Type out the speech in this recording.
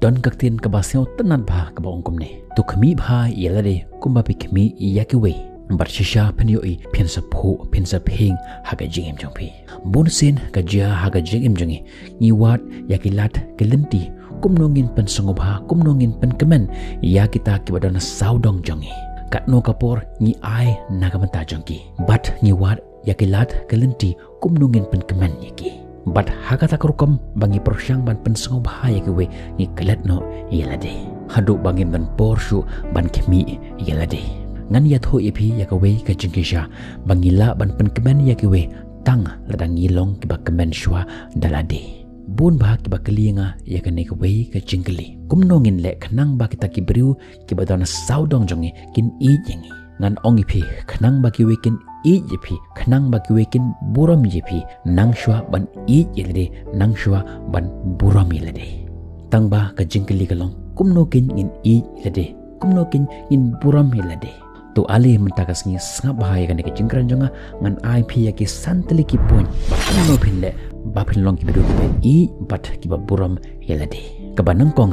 don kaktin ka baseo tanat bha ka ba ongkum ne tu khmi bha yelade kumba pi khmi yakiwe bar shisha phnioi phensa phu phensa phing haga jingem jongpi bunsin ka jia haga jingem jongi ni wat yakilat kelenti kumnongin pen sangobha kumnongin pen kemen ya kita kibadana saudong jongi katno kapor ni ai nagamata jongki bat ni wat yakilat kelenti kumnongin pen kemen yaki bat hakata kurukam bangi persyang ban pensong bahaya kewe ni kelat no yelade haduk bangi ban porshu ban kemi yelade ngan ya tho epi ya kewe ka jingkisha bangi la ban pen kemen ya kewe tang ladang ngilong kiba kemen shwa dalade bun bah kiba kelinga ya kene kewe ka jingkeli kumnongin le khnang ba kita kibriu kiba dona saudong jongi kin i jengi ngan ongi phi khnang ba kiwe kin i jepi khnang ba kiwekin buram jepi nangshwa ban i yelede nangshwa ban buram yelede tangba ka jingkeli kalong kumnokin in i yelede kumnokin in buram yelede tu ali mentakas ngi sangap bahaya kan ke jingkran jonga ngan ip yaki santeli ki point kumno phinle ba phinlong ki bedu ki i bat ki ba buram yelede kabanang kong